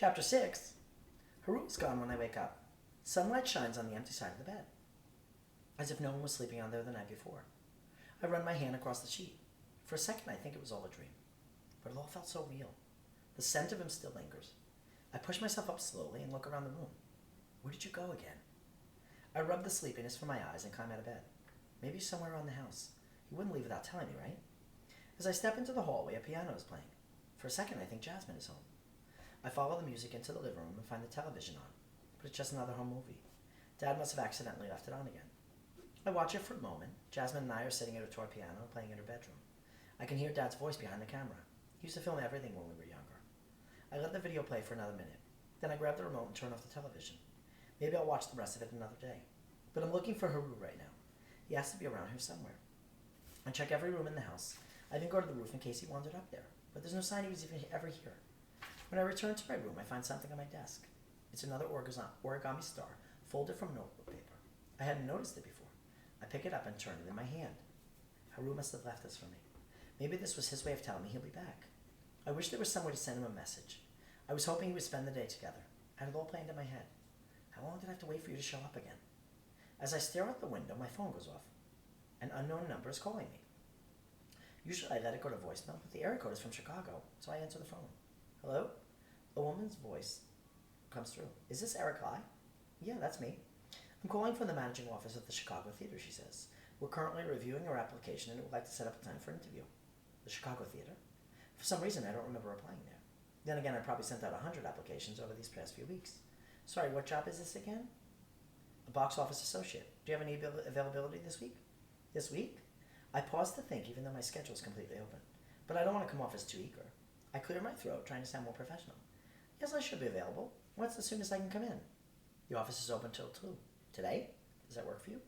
Chapter 6. Haru is gone when I wake up. Sunlight shines on the empty side of the bed, as if no one was sleeping on there the night before. I run my hand across the sheet. For a second I think it was all a dream, but it all felt so real. The scent of him still lingers. I push myself up slowly and look around the room. Where did you go again? I rub the sleepiness from my eyes and climb out of bed. Maybe somewhere around the house. He wouldn't leave without telling me, right? As I step into the hallway, a piano is playing. For a second I think Jasmine is home. I follow the music into the living room and find the television on, but it's just another home movie. Dad must have accidentally left it on again. I watch it for a moment. Jasmine and I are sitting at a toy piano playing in her bedroom. I can hear Dad's voice behind the camera. He used to film everything when we were younger. I let the video play for another minute. Then I grab the remote and turn off the television. Maybe I'll watch the rest of it another day. But I'm looking for Haru right now. He has to be around here somewhere. I check every room in the house. I even go to the roof in case he wandered up there. But there's no sign he was even ever here. When I return to my room, I find something on my desk. It's another origami star, folded from notebook paper. I hadn't noticed it before. I pick it up and turn it in my hand. Haru must have left this for me. Maybe this was his way of telling me he'll be back. I wish there was some way to send him a message. I was hoping we would spend the day together. I had it all planned in my head. How long did I have to wait for you to show up again? As I stare out the window, my phone goes off. An unknown number is calling me. Usually I let it go to voicemail, but the area code is from Chicago, so I answer the phone. Hello? A woman's voice comes through. Is this Eric Lai? Yeah, that's me. I'm calling from the managing office of the Chicago Theater, she says. We're currently reviewing your application and would like to set up a time for an interview. The Chicago Theater? For some reason, I don't remember applying there. Then again, I probably sent out 100 applications over these past few weeks. Sorry, what job is this again? A box office associate. Do you have any availability this week? This week? I pause to think, even though my schedule is completely open. But I don't want to come off as too eager. I clear my throat, trying to sound more professional. Yes, I should be available. What's the soonest I can come in? The office is open till 2. Today? Does that work for you?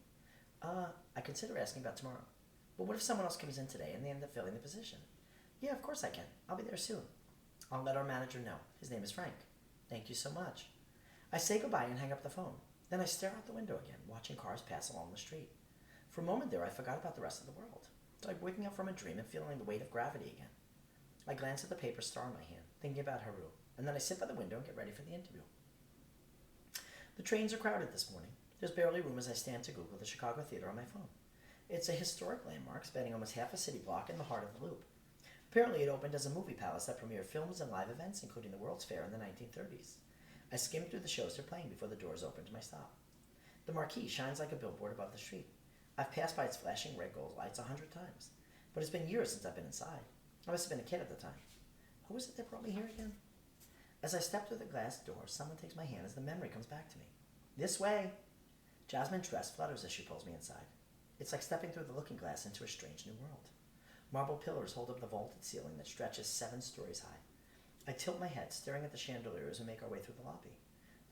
I consider asking about tomorrow. But what if someone else comes in today and they end up filling the position? Yeah, of course I can. I'll be there soon. I'll let our manager know. His name is Frank. Thank you so much. I say goodbye and hang up the phone. Then I stare out the window again, watching cars pass along the street. For a moment there, I forgot about the rest of the world. It's like waking up from a dream and feeling the weight of gravity again. I glance at the paper star in my hand, thinking about Haru, and then I sit by the window and get ready for the interview. The trains are crowded this morning. There's barely room as I stand to Google the Chicago Theater on my phone. It's a historic landmark spanning almost half a city block in the heart of the Loop. Apparently it opened as a movie palace that premiered films and live events, including the World's Fair in the 1930s. I skim through the shows they're playing before the doors open to my stop. The marquee shines like a billboard above the street. I've passed by its flashing red gold lights 100 times, but it's been years since I've been inside. I must have been a kid at the time. Who was it that brought me here again? As I step through the glass door, someone takes my hand as the memory comes back to me. This way! Jasmine's dress flutters as she pulls me inside. It's like stepping through the looking glass into a strange new world. Marble pillars hold up the vaulted ceiling that stretches 7 stories high. I tilt my head, staring at the chandeliers, and make our way through the lobby.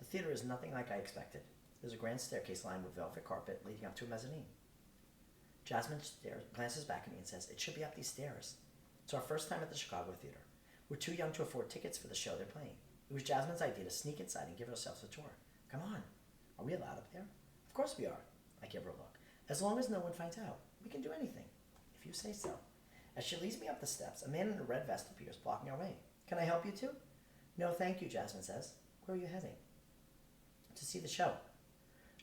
The theater is nothing like I expected. There's a grand staircase lined with velvet carpet leading up to a mezzanine. Jasmine glances back at me and says, "It should be up these stairs." It's our first time at the Chicago Theater. We're too young to afford tickets for the show they're playing. It was Jasmine's idea to sneak inside and give ourselves a tour. Come on. Are we allowed up there? Of course we are. I give her a look. As long as no one finds out, we can do anything. If you say so. As she leads me up the steps, a man in a red vest appears, blocking our way. Can I help you too? No, thank you, Jasmine says. Where are you heading? To see the show.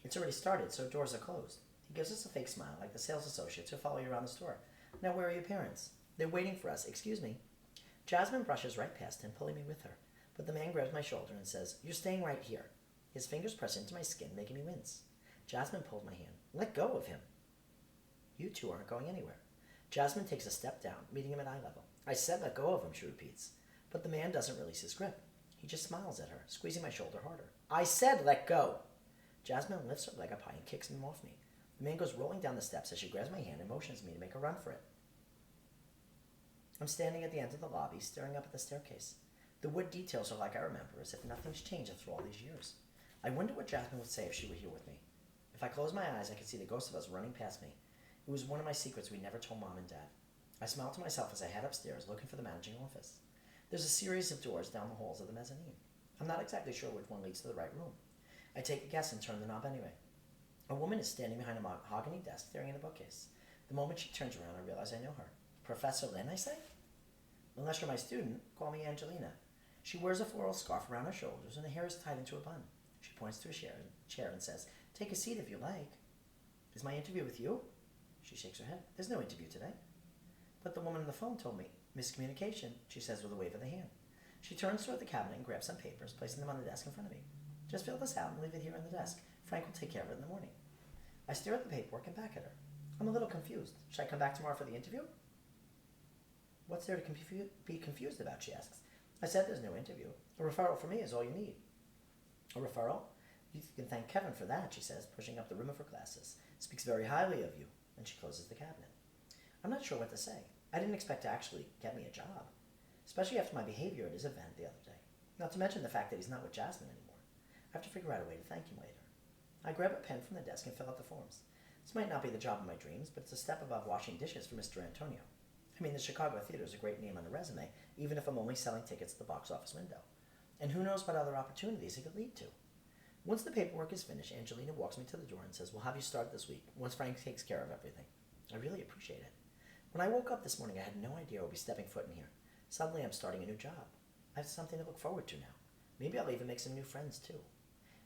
It's already started, so doors are closed. He gives us a fake smile, like the sales associates who follow you around the store. Now, where are your parents? They're waiting for us. Excuse me. Jasmine brushes right past him, pulling me with her. But the man grabs my shoulder and says, "You're staying right here." His fingers press into my skin, making me wince. Jasmine pulled my hand. Let go of him. You two aren't going anywhere. Jasmine takes a step down, meeting him at eye level. I said let go of him, she repeats. But the man doesn't release his grip. He just smiles at her, squeezing my shoulder harder. I said let go. Jasmine lifts her leg up high and kicks him off me. The man goes rolling down the steps as she grabs my hand and motions me to make a run for it. I'm standing at the end of the lobby, staring up at the staircase. The wood details are like I remember, as if nothing's changed after all these years. I wonder what Jasmine would say if she were here with me. If I close my eyes, I could see the ghost of us running past me. It was one of my secrets we never told Mom and Dad. I smile to myself as I head upstairs, looking for the managing office. There's a series of doors down the halls of the mezzanine. I'm not exactly sure which one leads to the right room. I take a guess and turn the knob anyway. A woman is standing behind a mahogany desk, staring at a bookcase. The moment she turns around, I realize I know her. Professor Lynn, I say? Unless you're my student, call me Angelina. She wears a floral scarf around her shoulders and her hair is tied into a bun. She points to a chair and says, "Take a seat if you like." "Is my interview with you?" She shakes her head. "There's no interview today." "But the woman on the phone told me." "Miscommunication," she says with a wave of the hand. She turns toward the cabinet and grabs some papers, placing them on the desk in front of me. "Just fill this out and leave it here on the desk. Frank will take care of it in the morning." I stare at the paperwork and back at her. I'm a little confused. "Should I come back tomorrow for the interview?" "What's there to be confused about?" she asks. I said there's no interview. A referral for me is all you need. "A referral? You can thank Kevin for that," she says, pushing up the rim of her glasses. "Speaks very highly of you." And she closes the cabinet. I'm not sure what to say. I didn't expect to actually get me a job, especially after my behavior at his event the other day. Not to mention the fact that he's not with Jasmine anymore. I have to figure out a way to thank him later. I grab a pen from the desk and fill out the forms. This might not be the job of my dreams, but it's a step above washing dishes for Mr. Antonio. I mean, the Chicago Theater is a great name on a resume, even if I'm only selling tickets at the box office window. And who knows what other opportunities it could lead to. Once the paperwork is finished, Angelina walks me to the door and says, "We'll have you start this week, once Frank takes care of everything." I really appreciate it. When I woke up this morning, I had no idea I would be stepping foot in here. Suddenly, I'm starting a new job. I have something to look forward to now. Maybe I'll even make some new friends, too.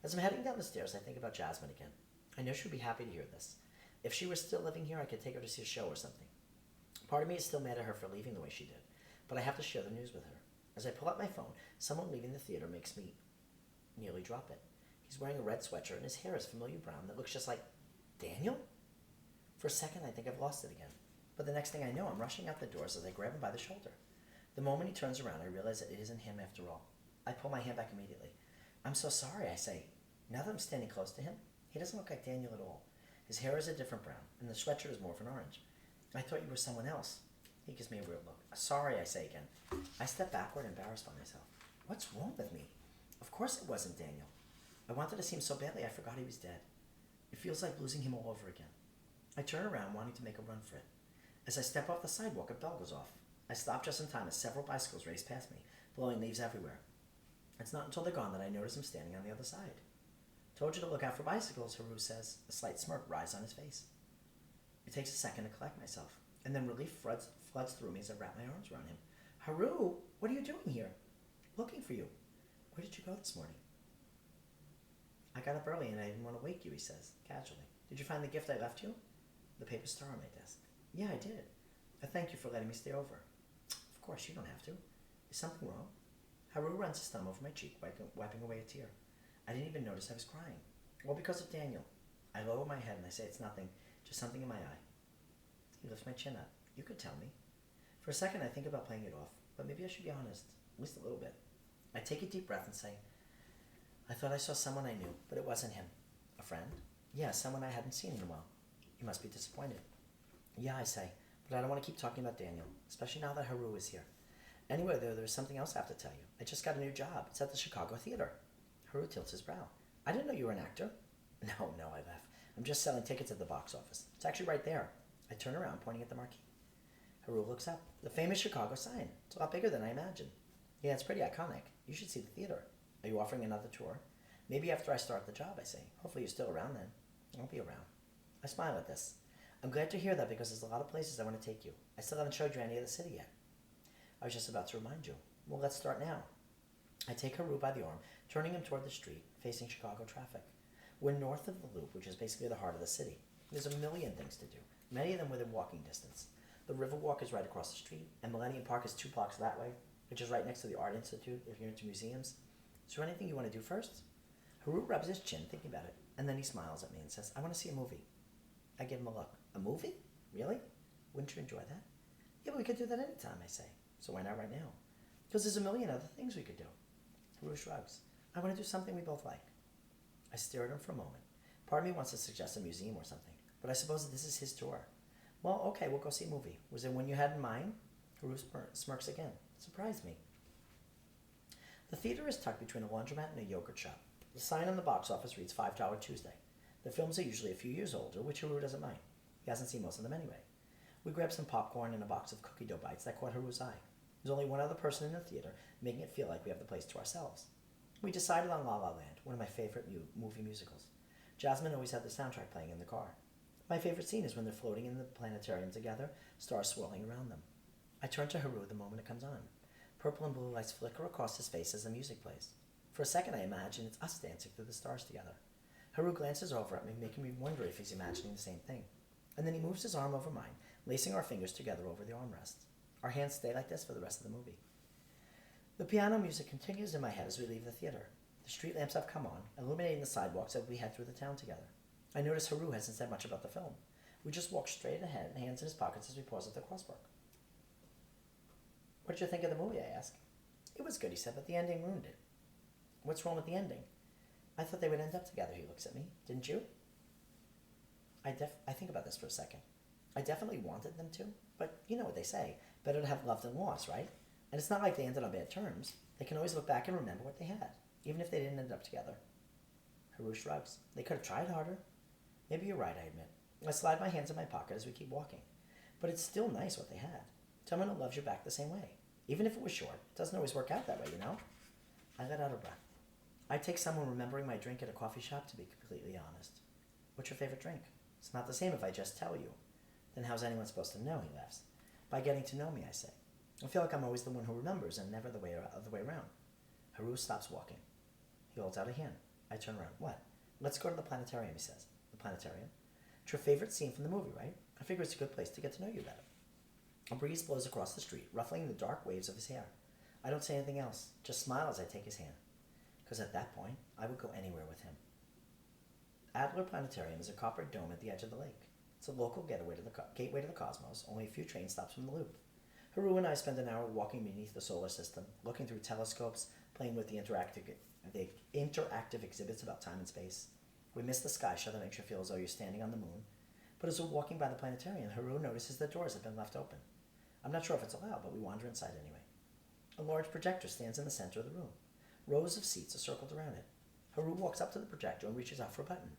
As I'm heading down the stairs, I think about Jasmine again. I know she would be happy to hear this. If she was still living here, I could take her to see a show or something. Part of me is still mad at her for leaving the way she did, but I have to share the news with her. As I pull out my phone, someone leaving the theater makes me nearly drop it. He's wearing a red sweatshirt and his hair is familiar brown that looks just like Daniel? For a second, I think I've lost it again. But the next thing I know, I'm rushing out the doors as I grab him by the shoulder. The moment he turns around, I realize that it isn't him after all. I pull my hand back immediately. "I'm so sorry," I say. Now that I'm standing close to him, he doesn't look like Daniel at all. His hair is a different brown, and the sweatshirt is more of an orange. "I thought you were someone else." He gives me a weird look. "Sorry," I say again. I step backward, embarrassed by myself. What's wrong with me? Of course it wasn't Daniel. I wanted to see him so badly I forgot he was dead. It feels like losing him all over again. I turn around, wanting to make a run for it. As I step off the sidewalk, a bell goes off. I stop just in time as several bicycles race past me, blowing leaves everywhere. It's not until they're gone that I notice him standing on the other side. "Told you to look out for bicycles," Haru says, a slight smirk rises on his face. It takes a second to collect myself, and then relief floods through me as I wrap my arms around him. "Haru, what are you doing here?" "Looking for you." "Where did you go this morning?" "I got up early and I didn't want to wake you," he says, casually. "Did you find the gift I left you?" The paper star on my desk. "Yeah, I did. I thank you for letting me stay over." "Of course, you don't have to. Is something wrong?" Haru runs his thumb over my cheek, wiping away a tear. I didn't even notice I was crying. All because of Daniel. I lower my head and I say it's nothing, just something in my eye. He lifts my chin up. "You could tell me." For a second I think about playing it off, but maybe I should be honest, at least a little bit. I take a deep breath and say, "I thought I saw someone I knew, but it wasn't him." "A friend?" "Yeah, someone I hadn't seen in a while." "You must be disappointed." "Yeah," I say, "but I don't want to keep talking about Daniel, especially now that Haru is here. Anyway, there's something else I have to tell you. I just got a new job. It's at the Chicago Theater." Haru tilts his brow. "I didn't know you were an actor." No, I laugh. "I'm just selling tickets at the box office. It's actually right there." I turn around, pointing at the marquee. Haru looks up. "The famous Chicago sign. It's a lot bigger than I imagined." "Yeah, it's pretty iconic. You should see the theater. Are you offering another tour?" "Maybe after I start the job," I say. "Hopefully you're still around then." "I'll be around." I smile at this. "I'm glad to hear that because there's a lot of places I want to take you. I still haven't showed you any of the city yet." I was just about to remind you. "Well, let's start now." I take Haru by the arm, turning him toward the street, facing Chicago traffic. We're north of the Loop, which is basically the heart of the city. There's a million things to do, many of them within walking distance. The Riverwalk is right across the street, and Millennium Park is 2 blocks that way, which is right next to the Art Institute if you're into museums. Is there anything you want to do first? Haru rubs his chin, thinking about it, and then he smiles at me and says, "I want to see a movie." I give him a look. "A movie? Really? Wouldn't you enjoy that?" "Yeah, but we could do that anytime," I say. "So why not right now?" "Because there's a million other things we could do." Haru shrugs. "I want to do something we both like." I stare at him for a moment. Part of me wants to suggest a museum or something, but I suppose that this is his tour. "Well, okay, we'll go see a movie. Was there one you had in mind?" Haru smirks again. It surprised me. The theater is tucked between a laundromat and a yogurt shop. The sign on the box office reads $5 Tuesday. The films are usually a few years older, which Haru doesn't mind. He hasn't seen most of them anyway. We grab some popcorn and a box of cookie dough bites that caught Haru's eye. There's only one other person in the theater, making it feel like we have the place to ourselves. We decided on La La Land, one of my favorite movie musicals. Jasmine always had the soundtrack playing in the car. My favorite scene is when they're floating in the planetarium together, stars swirling around them. I turn to Haru the moment it comes on. Purple and blue lights flicker across his face as the music plays. For a second, I imagine it's us dancing through the stars together. Haru glances over at me, making me wonder if he's imagining the same thing. And then he moves his arm over mine, lacing our fingers together over the armrests. Our hands stay like this for the rest of the movie. The piano music continues in my head as we leave the theater. The street lamps have come on, illuminating the sidewalks as we head through the town together. I notice Haru hasn't said much about the film. We just walk straight ahead, hands in his pockets as we pause at the crosswalk. What did you think of the movie, I ask. It was good, he said, but the ending ruined it. What's wrong with the ending? I thought they would end up together, he looks at me. Didn't you? I think about this for a second. I definitely wanted them to, but you know what they say. Better to have loved than lost, right? And it's not like they ended on bad terms. They can always look back and remember what they had, even if they didn't end up together. Haru shrugs. They could have tried harder. Maybe you're right, I admit. I slide my hands in my pocket as we keep walking. But it's still nice what they had. Someone who loves you back the same way. Even if it was short, it doesn't always work out that way, you know? I let out a breath. I take someone remembering my drink at a coffee shop, to be completely honest. What's your favorite drink? It's not the same if I just tell you. Then how's anyone supposed to know, he laughs. By getting to know me, I say. I feel like I'm always the one who remembers and never the other way around. Haru stops walking. He holds out a hand. I turn around. What? Let's go to the planetarium, he says. The planetarium? It's your favorite scene from the movie, right? I figure it's a good place to get to know you better. A breeze blows across the street, ruffling the dark waves of his hair. I don't say anything else, just smile as I take his hand. Because at that point, I would go anywhere with him. Adler Planetarium is a copper dome at the edge of the lake. It's a local gateway to the cosmos, only a few train stops from the loop. Haru and I spend an hour walking beneath the solar system, looking through telescopes, playing with the interactive exhibits about time and space. We miss the sky show that makes you feel as though you're standing on the moon. But as we're walking by the planetarium, Haru notices the doors have been left open. I'm not sure if it's allowed, but we wander inside anyway. A large projector stands in the center of the room. Rows of seats are circled around it. Haru walks up to the projector and reaches out for a button.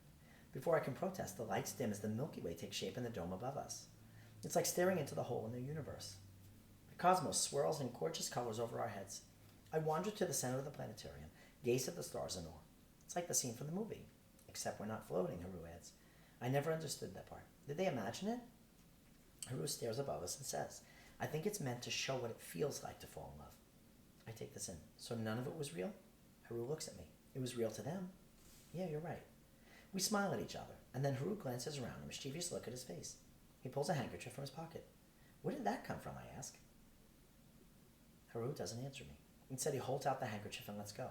Before I can protest, the lights dim as the Milky Way takes shape in the dome above us. It's like staring into the hole in the universe. The cosmos swirls in gorgeous colors over our heads. I wander to the center of the planetarium, gaze at the stars in awe. It's like the scene from the movie. Except we're not floating, Haru adds. I never understood that part. Did they imagine it? Haru stares above us and says, I think it's meant to show what it feels like to fall in love. I take this in. So none of it was real? Haru looks at me. It was real to them. Yeah, you're right. We smile at each other, and then Haru glances around, a mischievous look at his face. He pulls a handkerchief from his pocket. Where did that come from, I ask. Haru doesn't answer me. Instead, he holds out the handkerchief and lets go.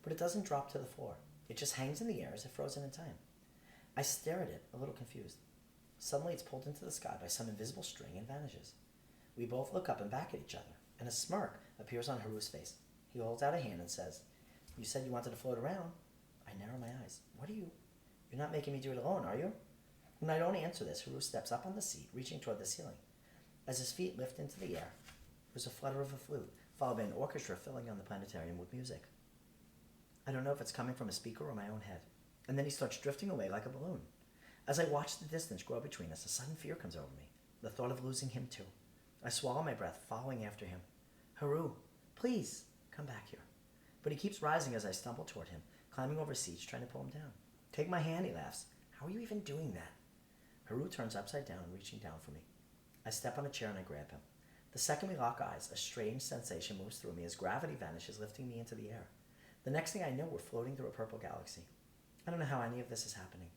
But it doesn't drop to the floor. It just hangs in the air as if frozen in time. I stare at it, a little confused. Suddenly, it's pulled into the sky by some invisible string and vanishes. We both look up and back at each other, and a smirk appears on Haru's face. He holds out a hand and says, You said you wanted to float around. I narrow my eyes. What are you? You're not making me do it alone, are you? When I don't answer this, Haru steps up on the seat, reaching toward the ceiling. As his feet lift into the air, there's a flutter of a flute, followed by an orchestra filling on the planetarium with music. I don't know if it's coming from a speaker or my own head. And then he starts drifting away like a balloon. As I watch the distance grow between us, a sudden fear comes over me, the thought of losing him too. I swallow my breath, following after him. Haru, please, come back here. But he keeps rising as I stumble toward him, climbing over seats, trying to pull him down. Take my hand, he laughs. How are you even doing that? Haru turns upside down, reaching down for me. I step on a chair and I grab him. The second we lock eyes, a strange sensation moves through me as gravity vanishes, lifting me into the air. The next thing I know, we're floating through a purple galaxy. I don't know how any of this is happening.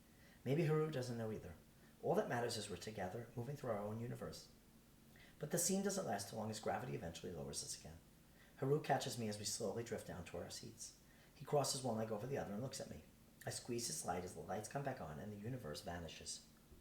Maybe Haru doesn't know either. All that matters is we're together, moving through our own universe. But the scene doesn't last too long as gravity eventually lowers us again. Haru catches me as we slowly drift down to our seats. He crosses one leg over the other and looks at me. I squeeze his light as the lights come back on and the universe vanishes.